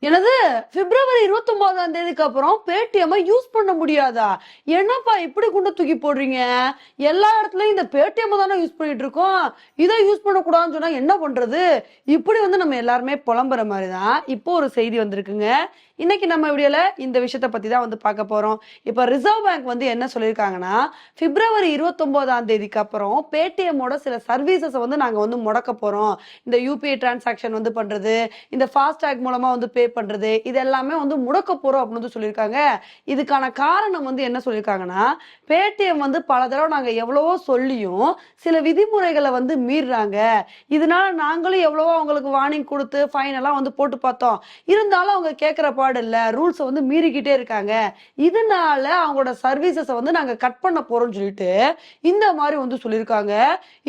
எனது பிப்ரவரி 29ஆம் தேதிக்கு அப்புறம் பேடிஎம் யூஸ் பண்ண முடியாதா? என்னப்பா இப்படி குண்ட தூக்கி போடுறீங்க? எல்லா இடத்துலயும் இந்த பேடிஎம் தானே யூஸ் பண்ணிட்டு இருக்கோம். இதை யூஸ் பண்ணக்கூடாதுன்னு சொன்னா என்ன பண்றது? இப்படி நம்ம எல்லாருமே புலம்புற மாதிரிதான் இப்போ ஒரு செய்தி வந்திருக்குங்க. இன்னைக்கு நம்ம வீடியோல இந்த விஷயத்த பத்தி தான் பார்க்க போறோம். இப்ப ரிசர்வ் பேங்க் என்ன சொல்லியிருக்காங்கன்னா, பிப்ரவரி 29ஆம் தேதிக்கு அப்புறம் பேடிஎம்மோட சில சர்வீசஸ் நாங்க முடக்க போறோம். இந்த யூபிஐ டிரான்சாக்ஷன் பண்றது, இந்த ஃபாஸ்டாக் மூலமா பே பண்றது, இது எல்லாமே முடக்க போறோம் அப்படின்னு சொல்லியிருக்காங்க. இதுக்கான காரணம் என்ன சொல்லியிருக்காங்கன்னா, பேடிஎம் பல தடவை நாங்க எவ்வளவோ சொல்லியும் சில விதிமுறைகளை மீறுறாங்க. இதனால நாங்களும் எவ்வளவோ அவங்களுக்கு வார்னிங் கொடுத்து ஃபைன் எல்லாம் போட்டு பார்த்தோம். இருந்தாலும் அவங்க கேட்கிற பாடு இல்ல, ரூல்ஸ் மீறிக்கிட்டே இருக்காங்க. இதனால அவங்களோட சர்வீசஸ் நாங்க கட் பண்ண போறோம்னு சொல்லிட்டு இந்த மாதிரி சொல்லியிருக்காங்க.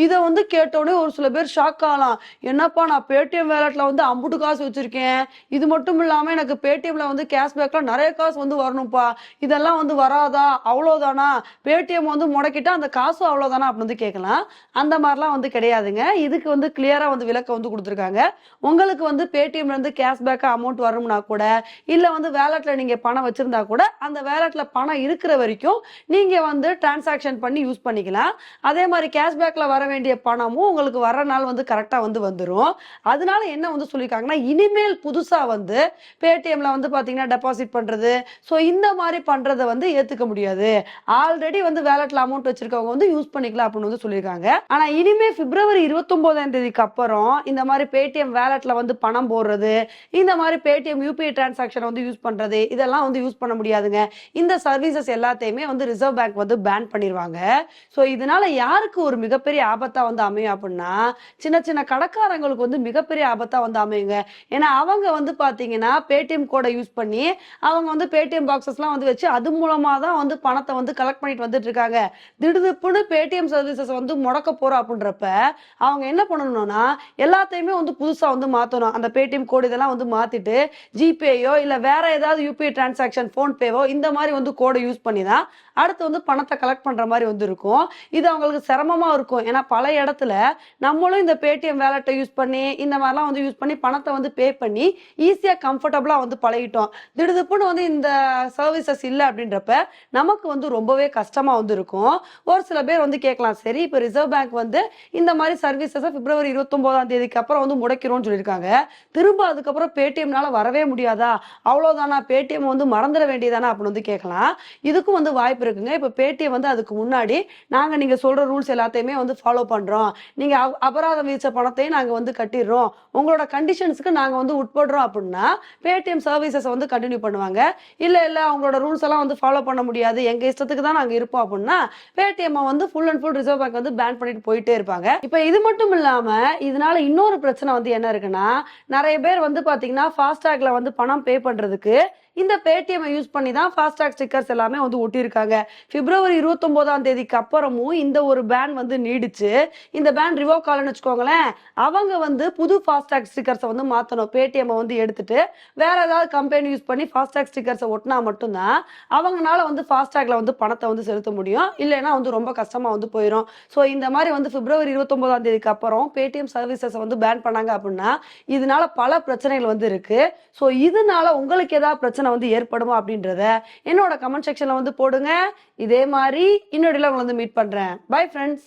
இதை கேட்டோடனே ஒரு சில பேர் ஷாக் ஆகலாம். என்னப்பா, நான் பேடிஎம் வேலட்ல அம்புட்டு காசு வச்சிருக்கேன், இது மட்டும் இல்லாம எனக்கு பேடிஎம்ல கேஷ்பேக்ல நிறைய காசு வரணும்ப்பா, இதெல்லாம் வராதா, அவ்வளவுதானா, பேடிஎம் முடக்கிட்டா அந்த காசு அவ்வளவுதானா அப்படின்னு கேட்கலாம். அந்த மாதிரிலாம் கிடையாதுங்க. இதுக்கு கிளியரா விளக்கம் கொடுத்துருக்காங்க. உங்களுக்கு பேடிஎம்ல இருந்து கேஷ்பேக் அமௌண்ட் வரணும்னா கூட, இல்ல வேலட்ல நீங்க பணம் வச்சிருந்தா கூட, அந்த வேலட்ல பணம் இருக்கிற வரைக்கும் நீங்க டிரான்சாக்ஷன் பண்ணி யூஸ் பண்ணிக்கலாம். அதே மாதிரி கேஷ்பேக்ல வர வேண்டிய பணமும் உங்களுக்கு வர நாள் கரெக்டா வந்துரும். அதனால என்ன சொல்லியிருக்காங்கன்னா, இனிமேல் புதுசா பேடிஎம்ல பாத்தீங்கன்னா டெபாசிட் பண்றது, சோ இந்த மாதிரி பண்றதை ஏத்துக்க முடியாது. ஆல்ரெடி வேலட்ல அமௌண்ட் வச்சிருக்கவங்க யூஸ் பண்ணிக்கலாம் அப்படின்னு சொல்லியிருக்காங்க. ஆனா இனிமே பிப்ரவரி 29ஆம் தேதிக்கு அப்புறம் இந்த மாதிரி பேடிஎம் வேலட்ல பணம் போடுறது, இந்த மாதிரி பேடிஎம் யூபிஐ டிரான்சாக்ஷன் யூஸ் பண்றது, இதெல்லாம் யூஸ் பண்ண முடியாதுங்க. இந்த சர்வீசஸ் எல்லாத்தையுமே ரிசர்வ் பேங்க் பேன் பண்ணிடுவாங்க. சோ இதனால யாருக்கு ஒரு மிகப்பெரிய ஆபத்தா அமையும் அப்படின்னா, சின்ன சின்ன கடைக்காரங்களுக்கு மிகப்பெரிய ஆபத்தா அமையுங்க. ஏன்னா அவங்க பாத்தீங்கன்னா பேடிஎம் கோடை யூஸ் பண்ணி அவங்க பேடிஎம் பாக்ஸஸ்லாம் வச்சு அது மூலமா தான் பணத்தை கலெக்ட் பண்ணிட்டு வந்துட்டு இருக்காங்க. திடுதிப்புன்னு பேடிஎம் சர்வீசஸ் முடக்க போறோம் அப்படின்றப்ப அவங்க என்ன பண்ணணும்னா, எல்லாத்தையுமே புதுசா மாத்தணும். அந்த பேடிஎம் கோடு இதெல்லாம் மாத்திட்டு ஜிபேயோ இல்ல வேற ஏதாவது யூபிஐ டிரான்சாக்ஷன் போன்பேவோ இந்த மாதிரி கோடை யூஸ் பண்ணி தான் அடுத்து பணத்தை கலெக்ட் பண்ற மாதிரி இருக்கும். இது அவங்களுக்கு சிரமமா இருக்கும். ஏன்னா பல இடத்துல நம்மளும் இந்த பேடிஎம் வேலட்டை யூஸ் பண்ணி இந்த மாதிரிலாம் யூஸ் பண்ணி பணத்தை பே பண்ணி ஈஸியா கம்ஃபர்டபுளா பழகிட்டோம். திடுதிப்புன்னு இந்த சர்வீசஸ் இல்லை அப்படின்றப்ப நமக்கு ரொம்பவே கஷ்டமா இருக்கும். ஒரு சில பேர் கேட்கலாம், சரி இப்ப ரிசர்வ் பேங்க் இந்த மாதிரி சர்வீசஸ் பிப்ரவரி 29ஆம் தேதிக்கு அப்புறம் முடக்கிறோம்னு சொல்லியிருக்காங்க. திரும்ப அதுக்கப்புறம் பேடிஎம்னால வரவே முடியாதா, அவ்வளவுதானா, பேடிஎம் மறந்துட வேண்டியதானா அப்படின்னு கேட்கலாம். இதுக்கும் வாய்ப்பு இருக்குங்க. இப்ப பேடிஎம் அதுக்கு முன்னாடி நாங்க நீங்க சொல்ற ரூல்ஸ் எல்லாத்தையுமே ஃபாலோ பண்றோம், நீங்க அபராதம் விதிச்ச பணத்தையும் நாங்க கட்டிடுறோம், உங்களோட கண்டிஷன்ஸ்க்கு நாங்க உட்படுறோம் அப்படின்னா பேடிஎம் சர்வீசஸ் கண்டினியூ பண்ணுவாங்க. இல்ல இல்ல அவங்களோட ரூல்ஸ் எல்லாம் ஃபாலோ பண்ண முடியாது, எங்க இஷ்டத்துக்கு தான் நாங்க இருப்போம் அப்படின்னா Paytm full and full Reserve Bank ban பண்ணிட்டு போயிட்டே இருப்பாங்க. இப்ப இது மட்டும் இல்லாம இதனால இன்னொரு பிரச்சனை என்ன இருக்குன்னா, நிறைய பேர் பாத்தீங்கன்னா ஃபாஸ்டாக்ல பணம் பே பண்றதுக்கு இந்த பேடிஎம் யூஸ் பண்ணி தான் ஃபாஸ்டாக் ஸ்டிக்கர்ஸ் எல்லாமே ஒட்டியிருக்காங்க. பிப்ரவரி 29ஆம் தேதிக்கு அப்புறமும் இந்த ஒரு பேன் நீடிச்சு. இந்த பேன் ரிவோக் ஆகலன்னு வச்சுக்கோங்களேன், அவங்க புது ஃபாஸ்டாக் ஸ்டிக்கர்ஸ் மாத்தணும். பேடிஎம் எடுத்துட்டு வேற ஏதாவது கம்பெனி யூஸ் பண்ணி ஃபாஸ்டாக் ஸ்டிக்கர்ஸ் ஒட்டினா மட்டும்தான் அவங்களால ஃபாஸ்டாக்ல பணத்தை செலுத்த முடியும். இல்லைன்னா ரொம்ப கஷ்டமா போயிடும். ஸோ இந்த மாதிரி பிப்ரவரி 29ஆம் தேதிக்கு அப்புறம் பேடிஎம் சர்வீசஸ் பேன் பண்ணாங்க அப்படின்னா இதனால பல பிரச்சனைகள் இருக்கு. ஸோ இதனால உங்களுக்கு ஏதாவது பிரச்சனை ஏற்படுமா அப்படின்றத என்னோட கமெண்ட் செக்ஷன்ல போடுங்க. இதே மாதிரி இன்னொரு உங்களை மீட் பண்றேன். Bye friends.